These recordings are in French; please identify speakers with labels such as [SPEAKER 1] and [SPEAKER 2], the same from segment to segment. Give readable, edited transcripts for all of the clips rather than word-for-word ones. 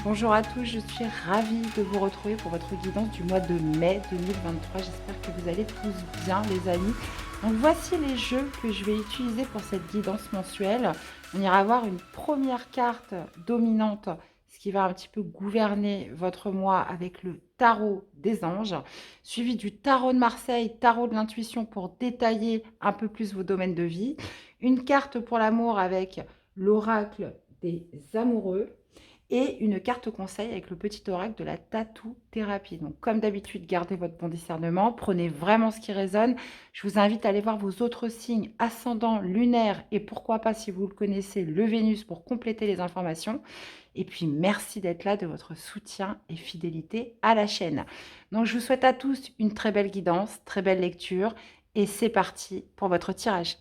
[SPEAKER 1] Bonjour à tous, je suis ravie de vous retrouver pour votre guidance du mois de mai 2023. J'espère que vous allez tous bien les amis. Donc voici les jeux que je vais utiliser pour cette guidance mensuelle. On ira voir une première carte dominante, ce qui va un petit peu gouverner votre mois avec le tarot des anges, suivi du tarot de Marseille, tarot de l'intuition pour détailler un peu plus vos domaines de vie. Une carte pour l'amour avec l'oracle des amoureux et une carte conseil avec le petit oracle de la tatou thérapie. Donc, comme d'habitude, gardez votre bon discernement, prenez vraiment ce qui résonne. Je vous invite à aller voir vos autres signes, ascendant, lunaire et pourquoi pas, si vous le connaissez, le Vénus pour compléter les informations. Et puis, merci d'être là, de votre soutien et fidélité à la chaîne. Donc, je vous souhaite à tous une très belle guidance, très belle lecture et c'est parti pour votre tirage.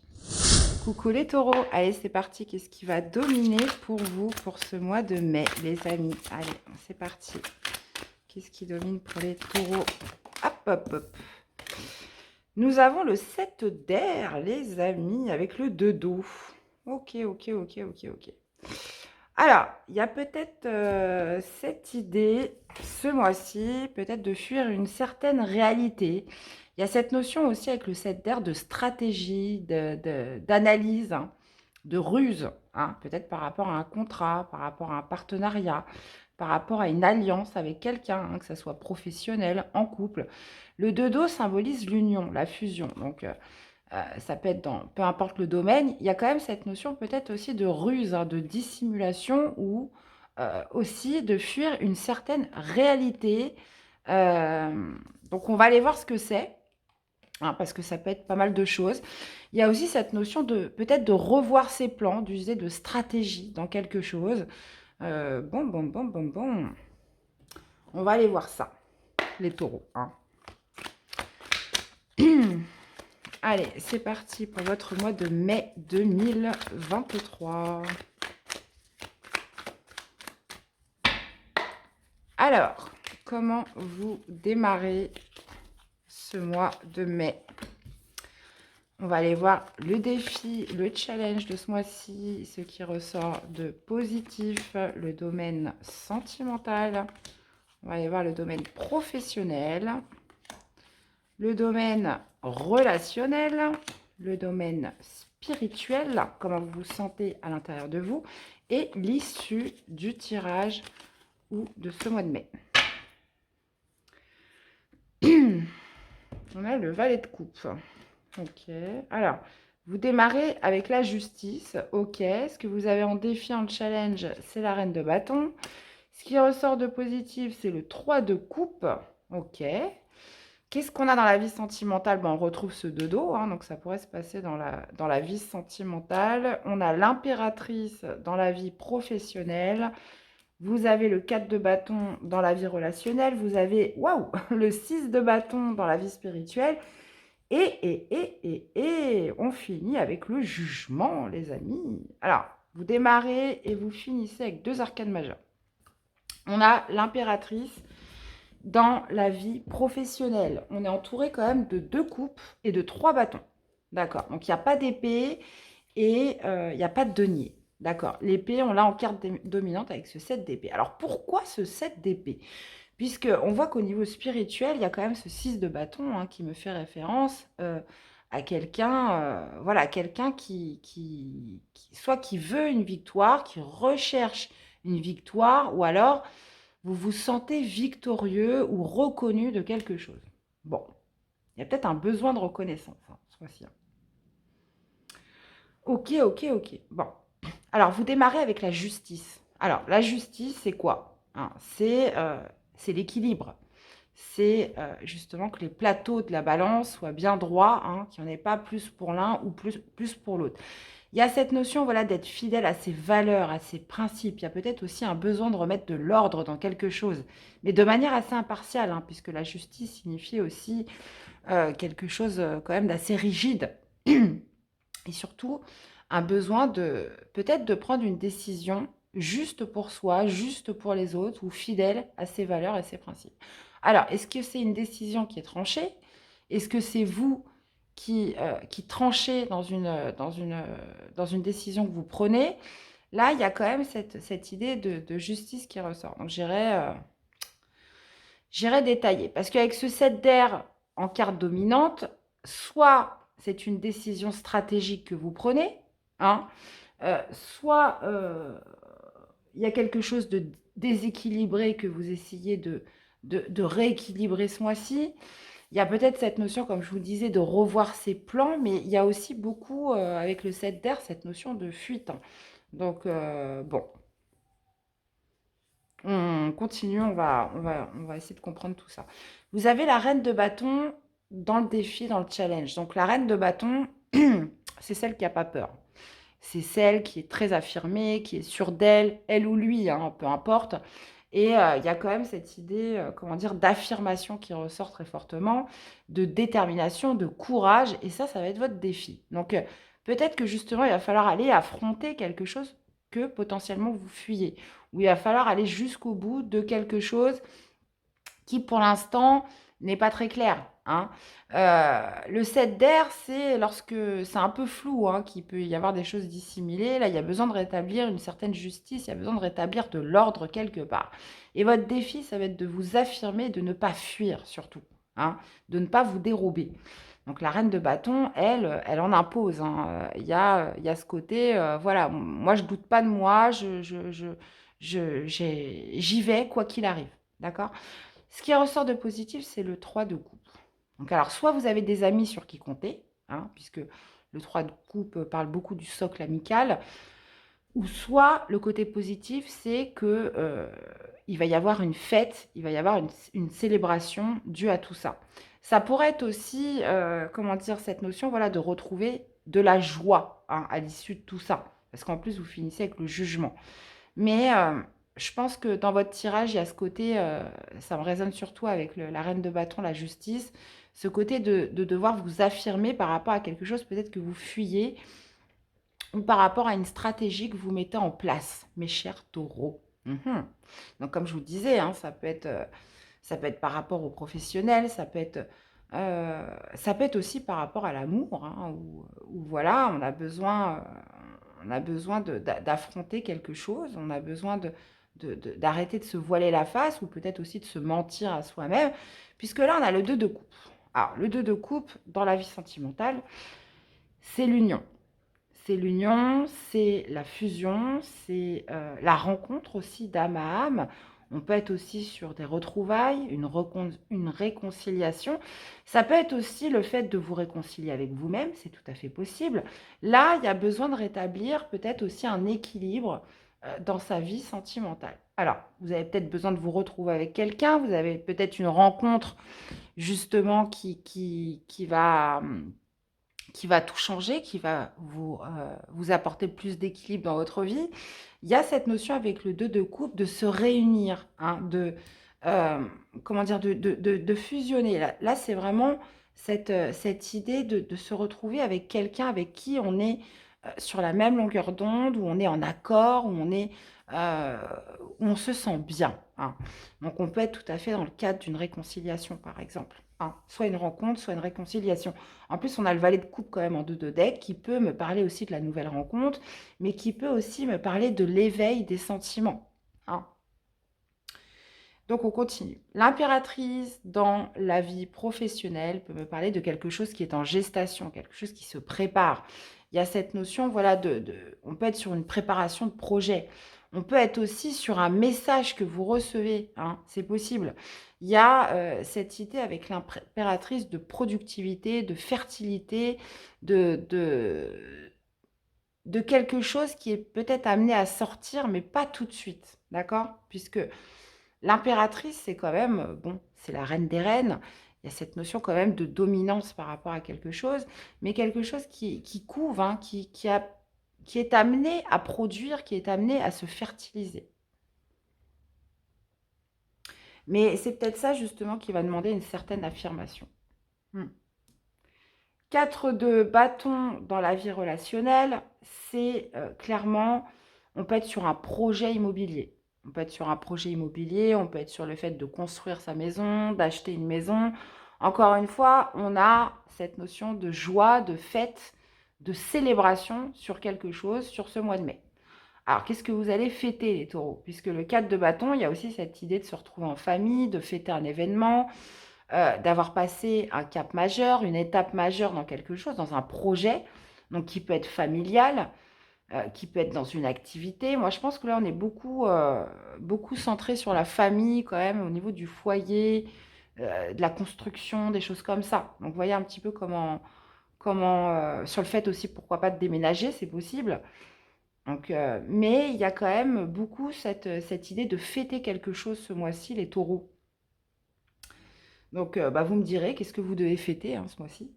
[SPEAKER 1] Coucou les taureaux, allez c'est parti, qu'est-ce qui va dominer pour vous pour ce mois de mai les amis? Allez, c'est parti. Qu'est-ce qui domine pour les taureaux? Hop, hop, hop. Nous avons le 7 d'air les amis avec le 2 d'eau. Ok. Alors, il y a peut-être cette idée ce mois-ci, peut-être de fuir une certaine réalité. Il y a cette notion aussi avec le 7 d'air de stratégie, d'analyse, hein, de ruse, hein, peut-être par rapport à un contrat, par rapport à un partenariat, par rapport à une alliance avec quelqu'un, hein, que ce soit professionnel, en couple. Le 2 d'eau symbolise l'union, la fusion. Donc, ça peut être dans peu importe le domaine, il y a quand même cette notion peut-être aussi de ruse, hein, de dissimulation ou aussi de fuir une certaine réalité. Donc on va aller voir ce que c'est, hein, parce que ça peut être pas mal de choses. Il y a aussi cette notion de peut-être de revoir ses plans, d'user de stratégie dans quelque chose. Bon. On va aller voir ça, les taureaux, hein. Allez, c'est parti pour votre mois de mai 2023. Alors, comment vous démarrez ce mois de mai? On va aller voir le défi, le challenge de ce mois-ci, ce qui ressort de positif, le domaine sentimental. On va aller voir le domaine professionnel, le domaine relationnel, le domaine spirituel, comment vous vous sentez à l'intérieur de vous, et l'issue du tirage ou de ce mois de mai. On a le valet de coupe. Ok. Alors, vous démarrez avec la justice. Ok. Ce que vous avez en défi, en challenge, c'est la reine de bâton. Ce qui ressort de positif, c'est le 3 de coupe. Ok. Qu'est-ce qu'on a dans la vie sentimentale? On retrouve ce 2 d'eau, hein, donc ça pourrait se passer dans la vie sentimentale. On a l'impératrice dans la vie professionnelle. Vous avez le 4 de bâton dans la vie relationnelle. Vous avez, waouh, le 6 de bâton dans la vie spirituelle. Et on finit avec le jugement, les amis. Alors, vous démarrez et vous finissez avec 2 arcanes majeures. On a l'impératrice dans la vie professionnelle. On est entouré quand même de 2 coupes et de 3 bâtons. D'accord. Donc, il n'y a pas d'épée et il n'y a pas de denier. D'accord. L'épée, on l'a en carte dominante avec ce 7 d'épée. Alors, pourquoi ce 7 d'épée? Puisqu'on voit qu'au niveau spirituel, il y a quand même ce 6 de bâton, hein, qui me fait référence à quelqu'un, voilà, quelqu'un soit qui veut une victoire, qui recherche une victoire, ou alors vous vous sentez victorieux ou reconnu de quelque chose. Bon, il y a peut-être un besoin de reconnaissance, hein, ce mois-ci. Ok. Bon, alors vous démarrez avec la justice. Alors, la justice, c'est quoi, hein? C'est l'équilibre. C'est justement que les plateaux de la balance soient bien droits, hein, qu'il n'y en ait pas plus pour l'un ou plus pour l'autre. Il y a cette notion, voilà, d'être fidèle à ses valeurs, à ses principes. Il y a peut-être aussi un besoin de remettre de l'ordre dans quelque chose, mais de manière assez impartiale, hein, puisque la justice signifie aussi quelque chose quand même d'assez rigide. Et surtout, un besoin de peut-être de prendre une décision juste pour soi, juste pour les autres, ou fidèle à ses valeurs et ses principes. Alors, est-ce que c'est une décision qui est tranchée? Est-ce que c'est vous qui tranchez dans une décision que vous prenez? Là, il y a quand même cette idée de justice qui ressort. Donc, j'irai détailler. Parce qu'avec ce 7 d'air en carte dominante, soit c'est une décision stratégique que vous prenez, hein, soit il y a quelque chose de déséquilibré que vous essayez de rééquilibrer ce mois-ci. Il y a peut-être cette notion, comme je vous disais, de revoir ses plans, mais il y a aussi beaucoup, avec le 7 d'air, cette notion de fuite, hein. Donc, bon, on continue, on va essayer de comprendre tout ça. Vous avez la reine de bâton dans le défi, dans le challenge. Donc, la reine de bâton, c'est celle qui n'a pas peur. C'est celle qui est très affirmée, qui est sûre d'elle, elle ou lui, hein, peu importe. Et il y a quand même cette idée, comment dire, d'affirmation qui ressort très fortement, de détermination, de courage. Et ça va être votre défi. Donc, peut-être que justement, il va falloir aller affronter quelque chose que potentiellement vous fuyez. Ou il va falloir aller jusqu'au bout de quelque chose qui pour l'instant n'est pas très clair, hein. Le 7 d'air, c'est lorsque c'est un peu flou, hein, qu'il peut y avoir des choses dissimulées. Là, il y a besoin de rétablir une certaine justice, il y a besoin de rétablir de l'ordre quelque part. Et votre défi, ça va être de vous affirmer, de ne pas fuir surtout, hein, de ne pas vous dérober. Donc la reine de bâton, elle en impose, hein. Il y a ce côté, voilà, moi je doute pas de moi, j'y vais quoi qu'il arrive, d'accord? Ce qui ressort de positif, c'est le 3 de coupe. Donc, alors, soit vous avez des amis sur qui compter, hein, puisque le 3 de coupe parle beaucoup du socle amical, ou soit le côté positif, c'est que il va y avoir une fête, il va y avoir une célébration due à tout ça. Ça pourrait être aussi, comment dire, cette notion, voilà, de retrouver de la joie, hein, à l'issue de tout ça. Parce qu'en plus, vous finissez avec le jugement. Mais je pense que dans votre tirage, il y a ce côté, ça me résonne surtout avec la reine de bâton, la justice, ce côté de devoir vous affirmer par rapport à quelque chose peut-être que vous fuyez ou par rapport à une stratégie que vous mettez en place, mes chers taureaux. Mhm. Donc comme je vous disais, hein, ça peut être par rapport aux professionnels, ça peut être aussi par rapport à l'amour, hein, où voilà, on a besoin d'affronter quelque chose, on a besoin d'arrêter de se voiler la face ou peut-être aussi de se mentir à soi-même, puisque là, on a le 2 de coupe. Alors, le 2 de coupe, dans la vie sentimentale, c'est l'union. C'est l'union, c'est la fusion, c'est la rencontre aussi d'âme à âme. On peut être aussi sur des retrouvailles, une réconciliation. Ça peut être aussi le fait de vous réconcilier avec vous-même, c'est tout à fait possible. Là, il y a besoin de rétablir peut-être aussi un équilibre dans sa vie sentimentale. Alors, vous avez peut-être besoin de vous retrouver avec quelqu'un, vous avez peut-être une rencontre justement qui va tout changer, qui va vous apporter plus d'équilibre dans votre vie. Il y a cette notion avec le 2 de coupe de se réunir, hein, euh, comment dire, de fusionner. Là, c'est vraiment cette idée de se retrouver avec quelqu'un avec qui on est sur la même longueur d'onde, où on est en accord, euh, où on se sent bien, hein. Donc, on peut être tout à fait dans le cadre d'une réconciliation, par exemple, hein. Soit une rencontre, soit une réconciliation. En plus, on a le valet de coupe quand même en 2 de deck qui peut me parler aussi de la nouvelle rencontre, mais qui peut aussi me parler de l'éveil des sentiments, hein. Donc, on continue. L'impératrice dans la vie professionnelle peut me parler de quelque chose qui est en gestation, quelque chose qui se prépare. Il y a cette notion, voilà, on peut être sur une préparation de projet. On peut être aussi sur un message que vous recevez, hein, c'est possible. Il y a cette idée avec l'impératrice de productivité, de fertilité, de quelque chose qui est peut-être amené à sortir, mais pas tout de suite, d'accord? Puisque l'impératrice, c'est quand même, bon, c'est la reine des reines. Il y a cette notion quand même de dominance par rapport à quelque chose, mais quelque chose qui couve, hein, qui est amené à produire, qui est amené à se fertiliser. Mais c'est peut-être ça justement qui va demander une certaine affirmation. 4 de bâton dans la vie relationnelle, c'est clairement, on peut être sur un projet immobilier. On peut être sur un projet immobilier, on peut être sur le fait de construire sa maison, d'acheter une maison. Encore une fois, on a cette notion de joie, de fête, de célébration sur quelque chose sur ce mois de mai. Alors, qu'est-ce que vous allez fêter, les taureaux? Puisque le 4 de bâton, il y a aussi cette idée de se retrouver en famille, de fêter un événement, d'avoir passé un cap majeur, une étape majeure dans quelque chose, dans un projet, donc qui peut être familial, qui peut être dans une activité. Moi, je pense que là, on est beaucoup centré sur la famille quand même, au niveau du foyer, de la construction, des choses comme ça. Donc, vous voyez un petit peu sur le fait aussi, pourquoi pas de déménager, c'est possible. Donc, mais il y a quand même beaucoup cette idée de fêter quelque chose ce mois-ci, les taureaux. Donc, bah, vous me direz, qu'est-ce que vous devez fêter hein, ce mois-ci?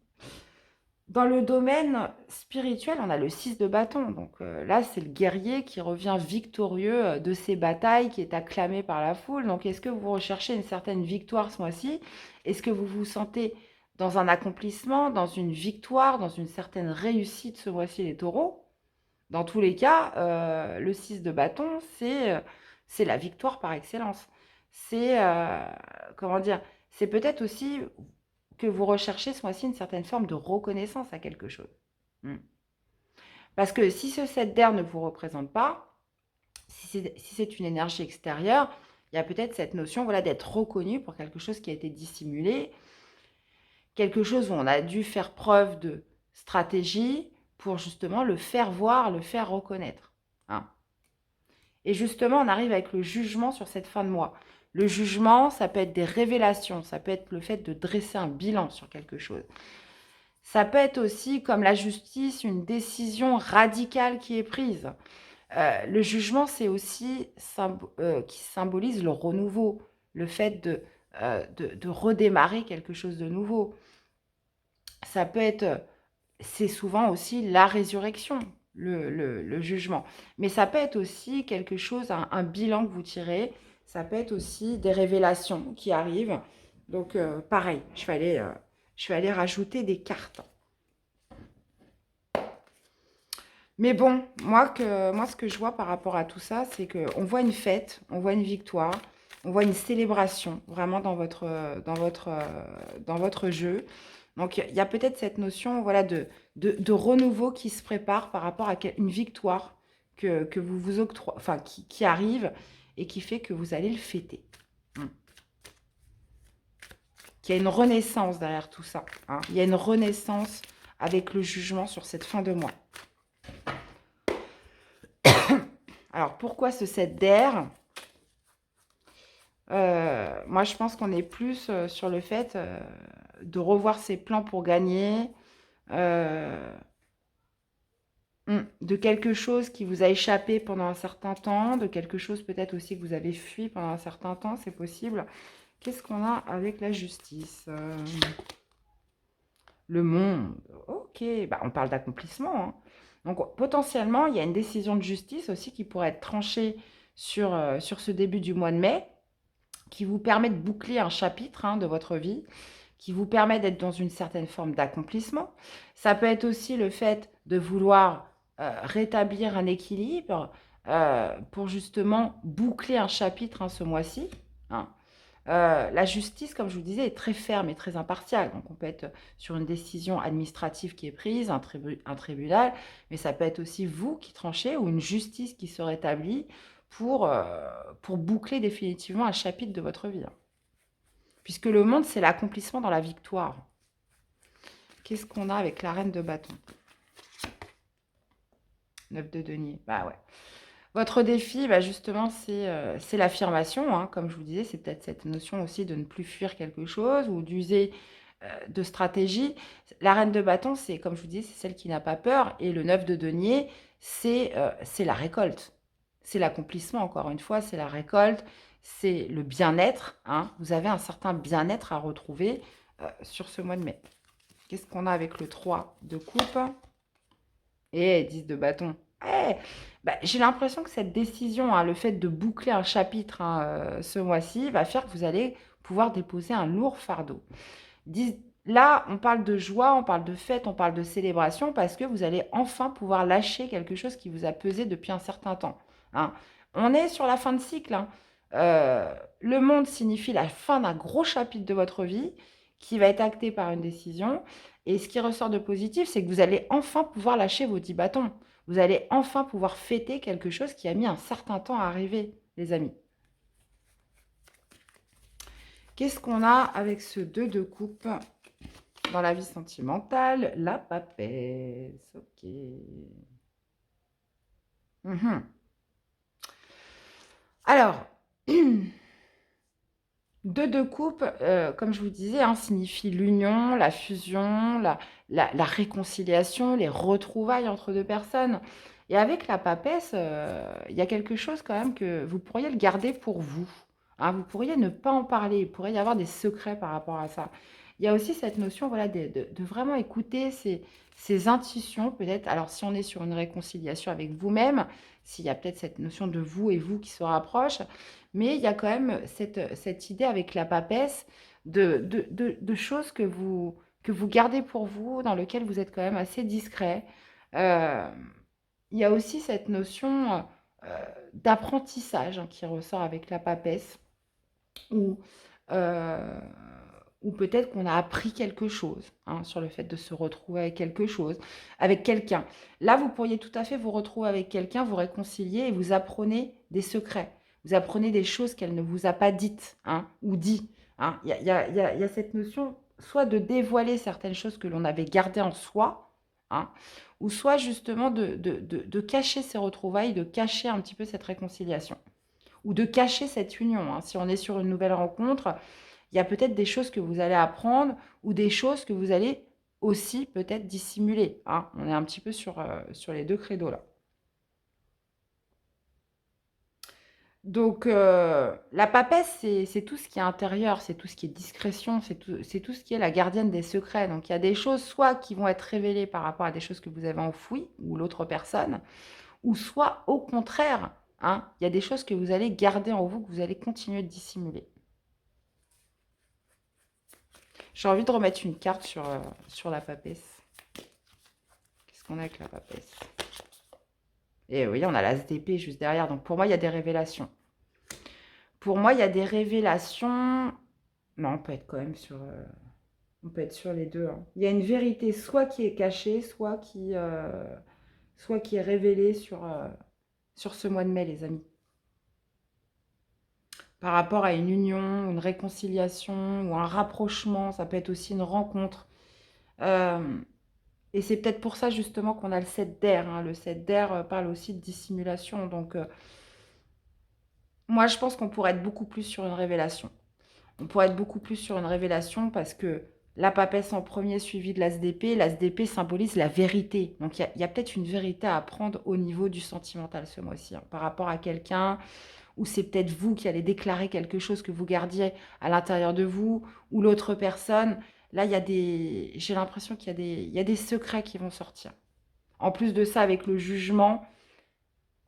[SPEAKER 1] Dans le domaine spirituel, on a le 6 de bâton. Donc là, c'est le guerrier qui revient victorieux de ses batailles, qui est acclamé par la foule. Donc, est-ce que vous recherchez une certaine victoire ce mois-ci? Est-ce que vous vous sentez dans un accomplissement, dans une victoire, dans une certaine réussite ce mois-ci, les taureaux? Dans tous les cas, le 6 de bâton, c'est la victoire par excellence. C'est, comment dire, c'est peut-être aussi que vous recherchez ce mois-ci une certaine forme de reconnaissance à quelque chose. Hmm. Parce que si ce 7 d'air ne vous représente pas, si c'est une énergie extérieure, il y a peut-être cette notion voilà, d'être reconnu pour quelque chose qui a été dissimulé, quelque chose où on a dû faire preuve de stratégie pour justement le faire voir, le faire reconnaître. Hein. Et justement, on arrive avec le jugement sur cette fin de mois. Le jugement, ça peut être des révélations, ça peut être le fait de dresser un bilan sur quelque chose. Ça peut être aussi, comme la justice, une décision radicale qui est prise. Le jugement, c'est aussi qui symbolise le renouveau, le fait de redémarrer quelque chose de nouveau. Ça peut être, c'est souvent aussi la résurrection, le jugement. Mais ça peut être aussi quelque chose, un bilan que vous tirez. Ça peut être aussi des révélations qui arrivent. Donc, pareil, je vais aller rajouter des cartes. Mais bon, moi, ce que je vois par rapport à tout ça, c'est qu'on voit une fête, on voit une victoire, on voit une célébration vraiment dans votre jeu. Donc, il y a peut-être cette notion voilà, de renouveau qui se prépare par rapport à une victoire que vous vous octroyez, enfin, qui arrive et qui fait que vous allez le fêter. Qu'il y a une renaissance derrière tout ça. Hein. Il y a une renaissance avec le jugement sur cette fin de mois. Alors, pourquoi ce 7 d'air? Moi, je pense qu'on est plus sur le fait de revoir ses plans pour gagner, de quelque chose qui vous a échappé pendant un certain temps, de quelque chose peut-être aussi que vous avez fui pendant un certain temps, c'est possible. Qu'est-ce qu'on a avec la justice? Le monde. Ok, bah, on parle d'accomplissement. Hein. Donc, potentiellement, il y a une décision de justice aussi qui pourrait être tranchée sur ce début du mois de mai, qui vous permet de boucler un chapitre hein, de votre vie, qui vous permet d'être dans une certaine forme d'accomplissement. Ça peut être aussi le fait de vouloir rétablir un équilibre pour justement boucler un chapitre hein, ce mois-ci. Hein. La justice, comme je vous disais, est très ferme et très impartiale. Donc, on peut être sur une décision administrative qui est prise, un tribunal, mais ça peut être aussi vous qui tranchez ou une justice qui se rétablit pour boucler définitivement un chapitre de votre vie. Hein. Puisque le monde, c'est l'accomplissement dans la victoire. Qu'est-ce qu'on a avec la reine de bâton? 9 de denier. Bah ouais. Votre défi, bah justement, c'est l'affirmation. Hein. Comme je vous disais, c'est peut-être cette notion aussi de ne plus fuir quelque chose ou d'user de stratégie. La reine de bâton, c'est, comme je vous disais, c'est celle qui n'a pas peur. Et le 9 de denier, c'est la récolte. C'est l'accomplissement, encore une fois, c'est la récolte, c'est le bien-être. Hein. Vous avez un certain bien-être à retrouver sur ce mois de mai. Qu'est-ce qu'on a avec le 3 de coupe et 10 de bâton? Bah, j'ai l'impression que cette décision, hein, le fait de boucler un chapitre hein, ce mois-ci, va faire que vous allez pouvoir déposer un lourd fardeau. Là, on parle de joie, on parle de fête, on parle de célébration parce que vous allez enfin pouvoir lâcher quelque chose qui vous a pesé depuis un certain temps. Hein. On est sur la fin de cycle. Hein. Le monde signifie la fin d'un gros chapitre de votre vie qui va être acté par une décision. Et ce qui ressort de positif, c'est que vous allez enfin pouvoir lâcher vos 10 bâtons. Vous allez enfin pouvoir fêter quelque chose qui a mis un certain temps à arriver, les amis. Qu'est-ce qu'on a avec ce 2 de coupe dans la vie sentimentale? La papesse. Ok. Alors, 2 de coupe, comme je vous disais, hein, signifie l'union, la fusion, la réconciliation, les retrouvailles entre deux personnes. Et avec la papesse, il y a quelque chose quand même que vous pourriez le garder pour vous. Hein, vous pourriez ne pas en parler, il pourrait y avoir des secrets par rapport à ça. Il y a aussi cette notion voilà, de vraiment écouter ses intuitions, peut-être. Alors, si on est sur une réconciliation avec vous-même, s'il y a peut-être cette notion de vous et vous qui se rapprochent, mais il y a quand même cette idée avec la papesse de choses que vous gardez pour vous, dans lesquelles vous êtes quand même assez discret. Euh, il y a aussi cette notion d'apprentissage hein, qui ressort avec la papesse, où, euh, ou peut-être qu'on a appris quelque chose hein, sur le fait de se retrouver avec quelque chose, avec quelqu'un. Là, vous pourriez tout à fait vous retrouver avec quelqu'un, vous réconcilier et vous apprenez des secrets. Vous apprenez des choses qu'elle ne vous a pas dites hein, ou dit. Hein. Il y a cette notion soit de dévoiler certaines choses que l'on avait gardées en soi, hein, ou soit justement de cacher ces retrouvailles, de cacher un petit peu cette réconciliation, ou de cacher cette union. Hein. Si on est sur une nouvelle rencontre, il y a peut-être des choses que vous allez apprendre ou des choses que vous allez aussi peut-être dissimuler. Hein. On est un petit peu sur les deux credos là. Donc, la papesse, c'est tout ce qui est intérieur, c'est tout ce qui est discrétion, c'est tout ce qui est la gardienne des secrets. Donc, il y a des choses soit qui vont être révélées par rapport à des choses que vous avez enfouies ou l'autre personne, ou soit au contraire, hein, il y a des choses que vous allez garder en vous, que vous allez continuer de dissimuler. J'ai envie de remettre une carte sur la papesse. Qu'est-ce qu'on a avec la papesse? Et oui, on a la SDP juste derrière. Donc pour moi, il y a des révélations. Pour moi, il y a des révélations. Non, on peut être quand même sur. On peut être sur les deux. Hein. Il y a une vérité soit qui est cachée, soit qui est révélée sur ce mois de mai, les amis. Par rapport à une union, une réconciliation ou un rapprochement, ça peut être aussi une rencontre. Et c'est peut-être pour ça justement qu'on a le 7 d'air. Hein. Le 7 d'air parle aussi de dissimulation. Donc, moi, je pense qu'on pourrait être beaucoup plus sur une révélation. On pourrait être beaucoup plus sur une révélation parce que la papesse en premier suivi de l'ASDP, l'ASDP symbolise la vérité. Donc, il y a peut-être une vérité à apprendre au niveau du sentimental ce mois-ci. Hein, par rapport à quelqu'un, ou c'est peut-être vous qui allez déclarer quelque chose que vous gardiez à l'intérieur de vous, ou l'autre personne. Là, j'ai l'impression il y a des secrets qui vont sortir. En plus de ça, avec le jugement,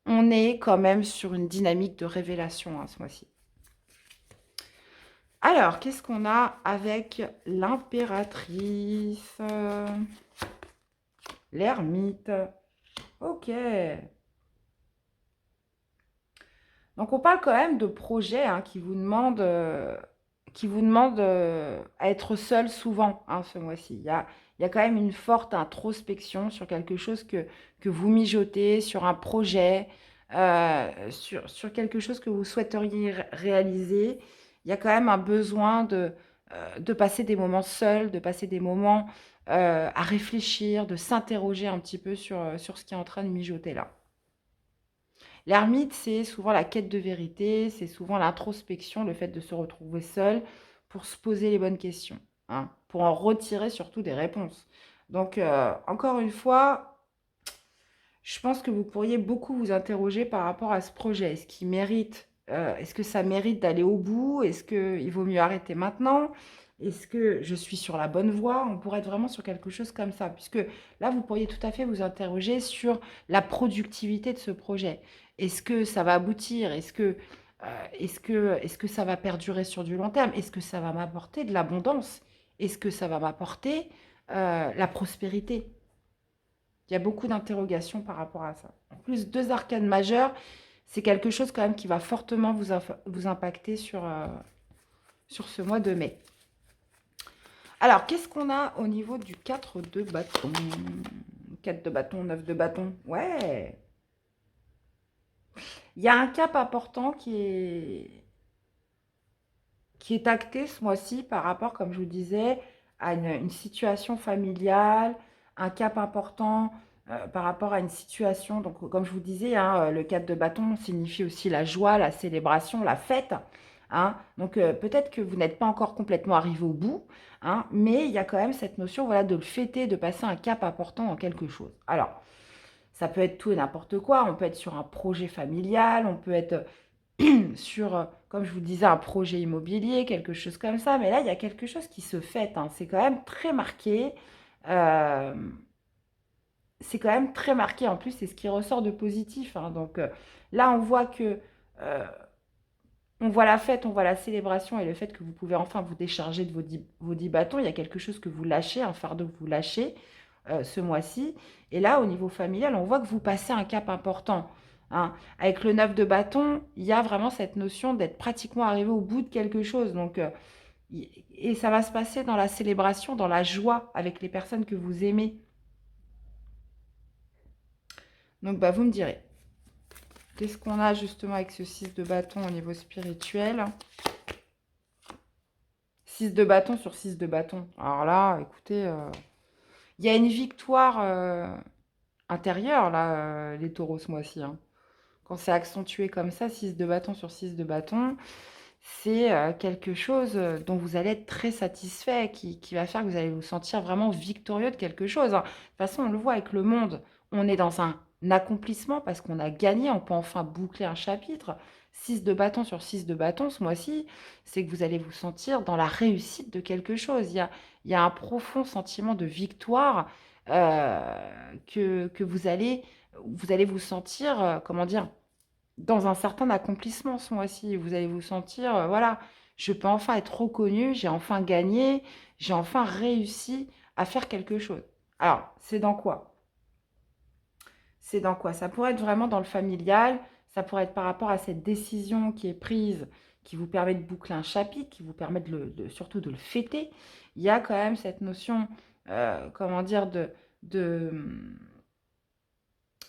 [SPEAKER 1] on est quand même sur une dynamique de révélation hein, ce mois-ci. Alors, qu'est-ce qu'on a avec l'impératrice? L'ermite. Ok. Donc, on parle quand même de projets hein, qui vous demandent, à être seul souvent hein, ce mois-ci. Il y a quand même une forte introspection sur quelque chose que vous mijotez, sur un projet, sur quelque chose que vous souhaiteriez réaliser. Il y a quand même un besoin de passer des moments seuls, de passer des moments à réfléchir, de s'interroger un petit peu sur ce qui est en train de mijoter là. L'ermite, c'est souvent la quête de vérité, c'est souvent l'introspection, le fait de se retrouver seul pour se poser les bonnes questions, hein, pour en retirer surtout des réponses. Donc, encore une fois, je pense que vous pourriez beaucoup vous interroger par rapport à ce projet. Est-ce que ça mérite d'aller au bout? Est-ce qu'il vaut mieux arrêter maintenant? Est-ce que je suis sur la bonne voie? On pourrait être vraiment sur quelque chose comme ça, puisque là, vous pourriez tout à fait vous interroger sur la productivité de ce projet. Est-ce que ça va aboutir? Est-ce que ça va perdurer sur du long terme? Est-ce que ça va m'apporter de l'abondance? Est-ce que ça va m'apporter la prospérité? Il y a beaucoup d'interrogations par rapport à ça. En plus, deux arcanes majeures, c'est quelque chose quand même qui va fortement vous impacter sur ce mois de mai. Alors, qu'est-ce qu'on a au niveau du 4 de bâton? 4 de bâton, 9 de bâton. Ouais. Il y a un cap important qui est acté ce mois-ci par rapport, comme je vous disais, à une situation familiale, un cap important par rapport à une situation. Donc, comme je vous disais, hein, le 4 de bâton signifie aussi la joie, la célébration, la fête. Hein. Donc, peut-être que vous n'êtes pas encore complètement arrivé au bout, hein, mais il y a quand même cette notion voilà, de le fêter, de passer un cap important dans quelque chose. Alors, ça peut être tout et n'importe quoi. On peut être sur un projet familial, on peut être sur, comme je vous disais, un projet immobilier, quelque chose comme ça. Mais là, il y a quelque chose qui se fait. Hein. C'est quand même très marqué. Euh, c'est quand même très marqué. En plus, c'est ce qui ressort de positif. Hein. Donc là, on voit que euh, on voit la fête, on voit la célébration et le fait que vous pouvez enfin vous décharger de vos 10 bâtons. Il y a quelque chose que vous lâchez, un fardeau que vous lâchez ce mois-ci. Et là, au niveau familial, on voit que vous passez un cap important. Hein. Avec le 9 de bâton, il y a vraiment cette notion d'être pratiquement arrivé au bout de quelque chose. Donc, et ça va se passer dans la célébration, dans la joie avec les personnes que vous aimez. Donc, bah, vous me direz. Qu'est-ce qu'on a justement avec ce 6 de bâton au niveau spirituel? 6 de bâton sur 6 de bâton. Alors là, écoutez, il y a une victoire intérieure, là, les taureaux ce mois-ci. Hein. Quand c'est accentué comme ça, 6 de bâton sur 6 de bâton, c'est quelque chose dont vous allez être très satisfait, qui va faire que vous allez vous sentir vraiment victorieux de quelque chose. Hein. De toute façon, on le voit avec le monde, on est dans un accomplissement parce qu'on a gagné, on peut enfin boucler un chapitre. 6 de bâton sur 6 de bâton ce mois-ci, c'est que vous allez vous sentir dans la réussite de quelque chose. Il y a un profond sentiment de victoire que vous allez vous sentir, comment dire, dans un certain accomplissement ce mois-ci. Vous allez vous sentir, voilà, je peux enfin être reconnu, j'ai enfin gagné, j'ai enfin réussi à faire quelque chose. Alors, c'est dans quoi? C'est dans quoi? Ça pourrait être vraiment dans le familial, ça pourrait être par rapport à cette décision qui est prise, qui vous permet de boucler un chapitre, qui vous permet surtout de le fêter. Il y a quand même cette notion, comment dire,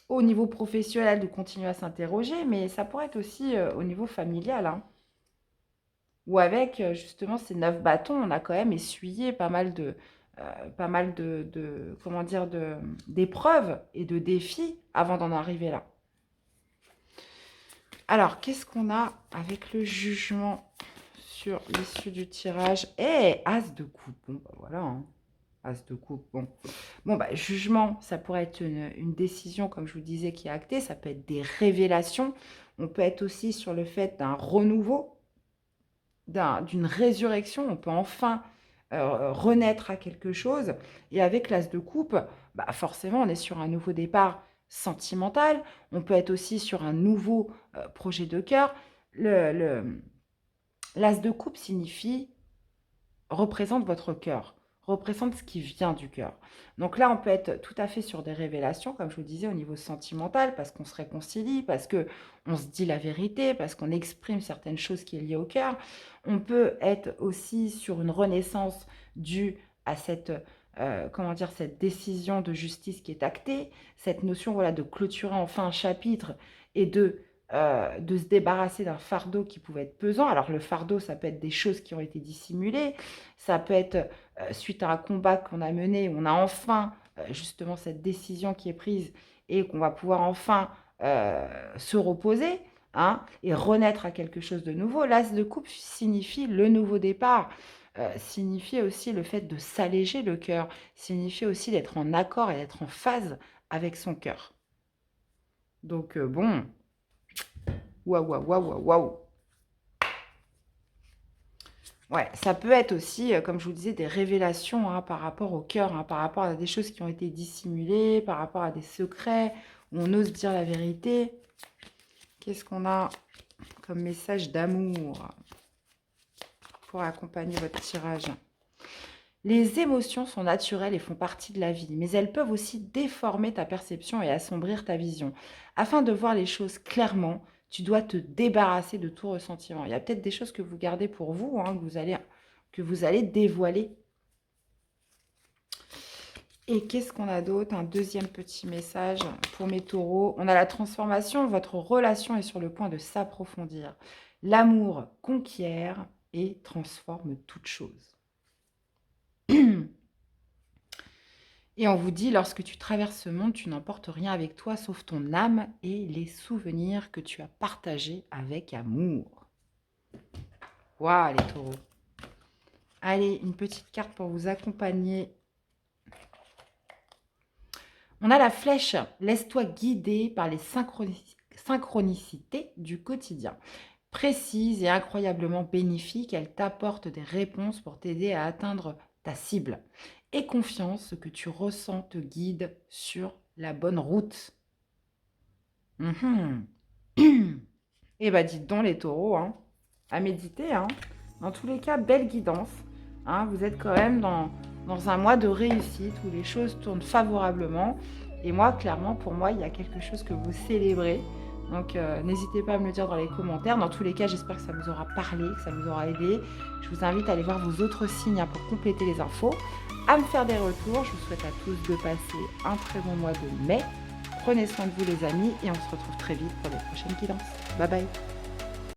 [SPEAKER 1] au niveau professionnel de continuer à s'interroger, mais ça pourrait être aussi au niveau familial. Hein, où avec justement ces 9 bâtons, on a quand même essuyé comment dire, d'épreuves et de défis avant d'en arriver là. Alors, qu'est-ce qu'on a avec le jugement sur l'issue du tirage? Eh, As de coupe. Bon, bah voilà. Hein. As de coupe. Bon bah, jugement, ça pourrait être une décision, comme je vous disais, qui est actée. Ça peut être des révélations. On peut être aussi sur le fait d'un renouveau, d'une résurrection. On peut enfin renaître à quelque chose. Et avec l'as de coupe, bah forcément, on est sur un nouveau départ sentimental. On peut être aussi sur un nouveau projet de cœur. L'as de coupe représente votre cœur, représente ce qui vient du cœur. Donc là, on peut être tout à fait sur des révélations, comme je vous disais, au niveau sentimental, parce qu'on se réconcilie, parce que on se dit la vérité, parce qu'on exprime certaines choses qui est liées au cœur. On peut être aussi sur une renaissance due à cette comment dire, cette décision de justice qui est actée, cette notion voilà, de clôturer enfin un chapitre et de se débarrasser d'un fardeau qui pouvait être pesant. Alors le fardeau, ça peut être des choses qui ont été dissimulées, ça peut être suite à un combat qu'on a mené, on a enfin justement cette décision qui est prise et qu'on va pouvoir enfin se reposer. Hein, et renaître à quelque chose de nouveau. L'as de coupe signifie le nouveau départ, signifie aussi le fait de s'alléger le cœur, signifie aussi d'être en accord et d'être en phase avec son cœur. Donc bon, waouh, waouh, waouh, waouh. Ouais, ça peut être aussi, comme je vous disais, des révélations hein, par rapport au cœur, hein, par rapport à des choses qui ont été dissimulées, par rapport à des secrets, où on ose dire la vérité. Qu'est-ce qu'on a comme message d'amour pour accompagner votre tirage? Les émotions sont naturelles et font partie de la vie, mais elles peuvent aussi déformer ta perception et assombrir ta vision. Afin de voir les choses clairement, tu dois te débarrasser de tout ressentiment. Il y a peut-être des choses que vous gardez pour vous, hein, que vous allez dévoiler. Et qu'est-ce qu'on a d'autre? Un deuxième petit message pour mes taureaux. On a la transformation. Votre relation est sur le point de s'approfondir. L'amour conquiert et transforme toute chose. Et on vous dit, lorsque tu traverses ce monde, tu n'emportes rien avec toi sauf ton âme et les souvenirs que tu as partagés avec amour. Waouh, les taureaux. Allez, une petite carte pour vous accompagner. On a la flèche. Laisse-toi guider par les synchronicités du quotidien. Précise et incroyablement bénéfique, elle t'apporte des réponses pour t'aider à atteindre ta cible. Aie confiance, ce que tu ressens te guide sur la bonne route. Eh bien, dites donc les taureaux, hein, à méditer. Hein. Dans tous les cas, belle guidance. Hein, vous êtes quand même dans un mois de réussite où les choses tournent favorablement. Et moi, clairement, pour moi, il y a quelque chose que vous célébrez. Donc, n'hésitez pas à me le dire dans les commentaires. Dans tous les cas, j'espère que ça vous aura parlé, que ça vous aura aidé. Je vous invite à aller voir vos autres signes hein, pour compléter les infos, à me faire des retours. Je vous souhaite à tous de passer un très bon mois de mai. Prenez soin de vous les amis et on se retrouve très vite pour les prochaines guidances. Bye bye.